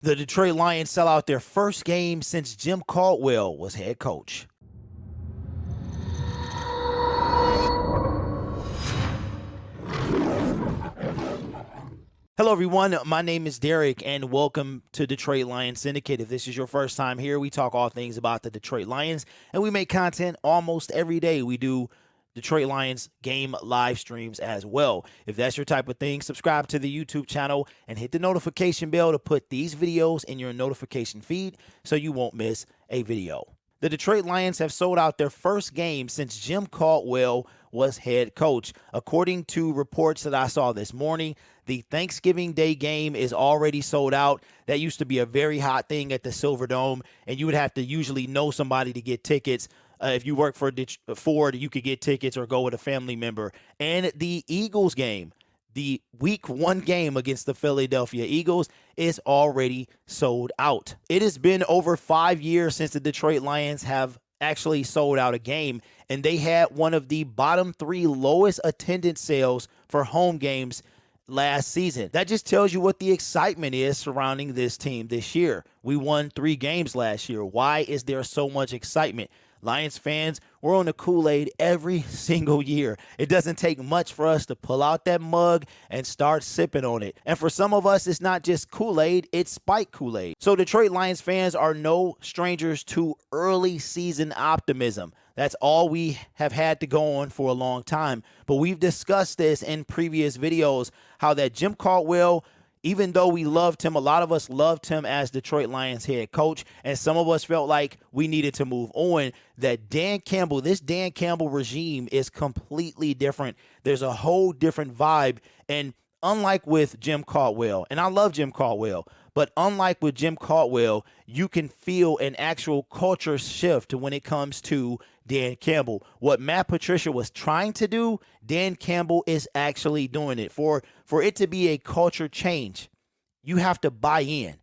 The Detroit Lions sell out their first game since Jim Caldwell was head coach. Hello, everyone. My name is Derek, and welcome to Detroit Lions Syndicate. If this is your first time here, we talk all things about the Detroit Lions, and we make content almost every day. We do Detroit Lions game live streams as well. If that's your type of thing, subscribe to the YouTube channel and hit the notification bell to put these videos in your notification feed so you won't miss a video. The Detroit Lions have sold out their first game since Jim Caldwell was head coach. According to reports that I saw this morning, the Thanksgiving Day game is already sold out. That used to be a very hot thing at the Silverdome, and you would have to usually know somebody to get tickets. If you work for Ford, you could get tickets or go with a family member. And the Eagles game, the week 1 game against the Philadelphia Eagles, is already sold out. It has been over 5 years since the Detroit Lions have actually sold out a game, and they had one of the bottom 3 lowest attendance sales for home games last season. That just tells you what the excitement is surrounding this team this year. We won 3 games last year. Why is there so much excitement? Lions fans, we're on the Kool-Aid every single year. It doesn't take much for us to pull out that mug and start sipping on it. And for some of us, it's not just Kool-Aid, it's spike Kool-Aid. So Detroit Lions fans are no strangers to early season optimism. That's all we have had to go on for a long time. But we've discussed this in previous videos, how that Jim Caldwell, even though we loved him, a lot of us loved him as Detroit Lions head coach, and some of us felt like we needed to move on, that this Dan Campbell regime is completely different. There's a whole different vibe, and unlike with Jim Caldwell, and I love Jim Caldwell, but unlike with Jim Caldwell, you can feel an actual culture shift when it comes to Dan Campbell. What Matt Patricia was trying to do, Dan Campbell is actually doing it. For it to be a culture change, you have to buy in.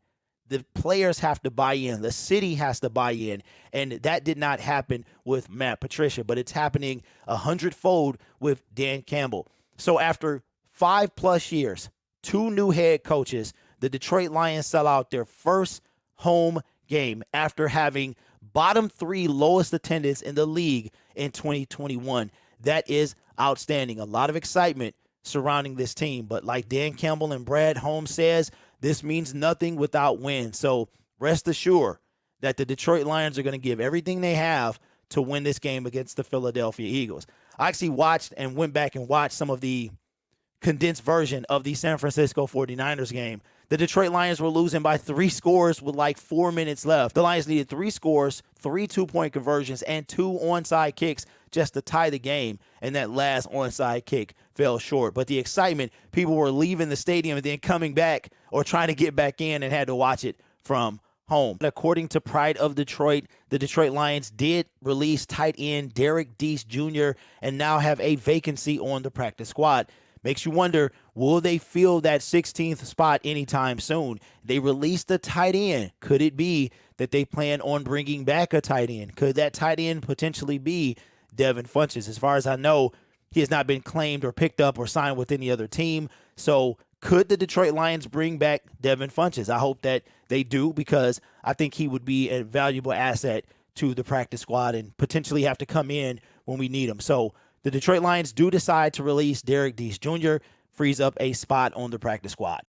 The players have to buy in. The city has to buy in. And that did not happen with Matt Patricia, but it's happening 100-fold with Dan Campbell. So after 5+ years, 2 new head coaches, the Detroit Lions sell out their first home game after having bottom 3 lowest attendance in the league in 2021. That is outstanding. A lot of excitement surrounding this team. But like Dan Campbell and Brad Holmes says, this means nothing without wins. So rest assured that the Detroit Lions are going to give everything they have to win this game against the Philadelphia Eagles. I actually watched and went back and watched some of the condensed version of the San Francisco 49ers game. The Detroit Lions were losing by 3 scores with like 4 minutes left. The Lions needed 3 scores, 3 2-point conversions, and 2 onside kicks just to tie the game, and that last onside kick fell short. But the excitement, people were leaving the stadium and then coming back or trying to get back in and had to watch it from home. According to Pride of Detroit, the Detroit Lions did release tight end Derek Deese Jr. and now have a vacancy on the practice squad. Makes you wonder, will they fill that 16th spot anytime soon? They released a tight end. Could it be that they plan on bringing back a tight end? Could that tight end potentially be Devin Funchess? As far as I know, he has not been claimed or picked up or signed with any other team. So could the Detroit Lions bring back Devin Funchess? I hope that they do, because I think he would be a valuable asset to the practice squad and potentially have to come in when we need him. So the Detroit Lions do decide to release Derek Deese Jr., frees up a spot on the practice squad.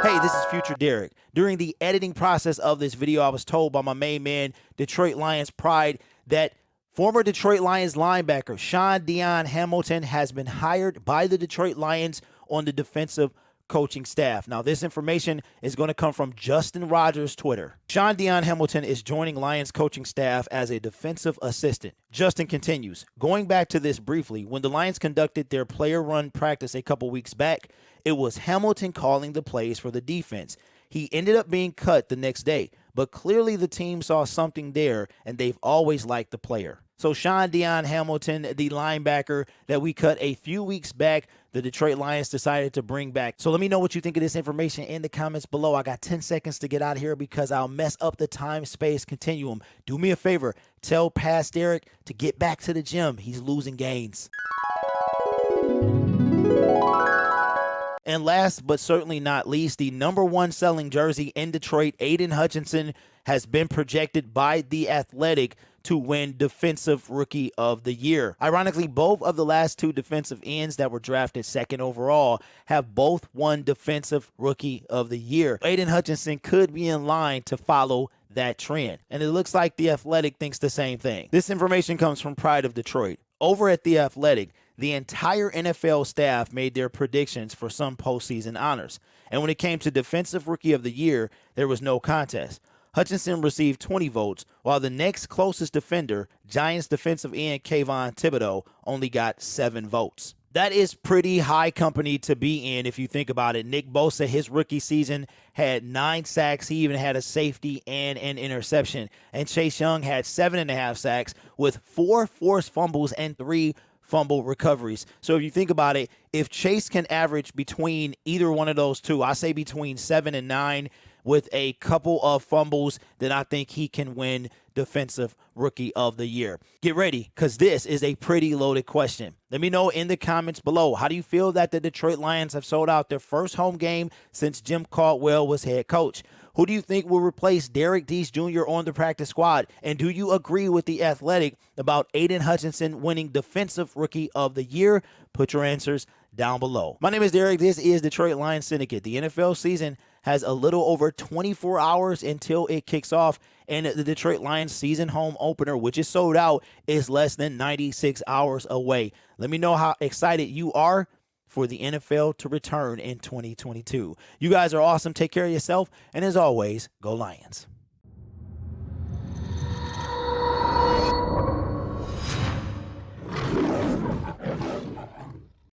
Hey, this is Future Derek. During the editing process of this video, I was told by my main man, Detroit Lions Pride, that former Detroit Lions linebacker Sean Dion Hamilton has been hired by the Detroit Lions on the defensive coaching staff. Now, this information is going to come from Justin Rogers' Twitter. Sean Dion Hamilton is joining Lions coaching staff as a defensive assistant. Justin continues, going back to this briefly, when the Lions conducted their player run practice a couple weeks back, it was Hamilton calling the plays for the defense. He ended up being cut the next day, but clearly the team saw something there, and they've always liked the player. So Sean Dion Hamilton, the linebacker that we cut a few weeks back, the Detroit Lions decided to bring back. So let me know what you think of this information in the comments below. I got 10 seconds to get out of here because I'll mess up the time-space continuum. Do me a favor. Tell Past Derek to get back to the gym. He's losing gains. And last but certainly not least, the #1 selling jersey in Detroit, Aidan Hutchinson, has been projected by The Athletic to win Defensive Rookie of the Year. Ironically, both of the last 2 defensive ends that were drafted second overall have both won Defensive Rookie of the Year. Aidan Hutchinson could be in line to follow that trend, and it looks like The Athletic thinks the same thing. This information comes from Pride of Detroit. Over at The Athletic, the entire NFL staff made their predictions for some postseason honors, and when it came to Defensive Rookie of the Year, there was no contest. Hutchinson received 20 votes, while the next closest defender, Giants defensive end Kayvon Thibodeau, only got 7 votes. That is pretty high company to be in if you think about it. Nick Bosa, his rookie season, had 9 sacks. He even had a safety and an interception. And Chase Young had 7.5 sacks with 4 forced fumbles and 3 fumble recoveries. So if you think about it, if Chase can average between either one of those two, I say between 7 and 9 with a couple of fumbles, then I think he can win Defensive Rookie of the Year. Get ready, because this is a pretty loaded question. Let me know in the comments below. How do you feel that the Detroit Lions have sold out their first home game since Jim Caldwell was head coach? Who do you think will replace Derek Deese Jr. on the practice squad? And do you agree with The Athletic about Aidan Hutchinson winning Defensive Rookie of the Year? Put your answers down below. My name is Derek. This is Detroit Lions Syndicate. The NFL season has a little over 24 hours until it kicks off, and the Detroit Lions season home opener, which is sold out, is less than 96 hours away. Let me know how excited you are for the NFL to return in 2022. You guys are awesome. Take care of yourself, and as always, go Lions.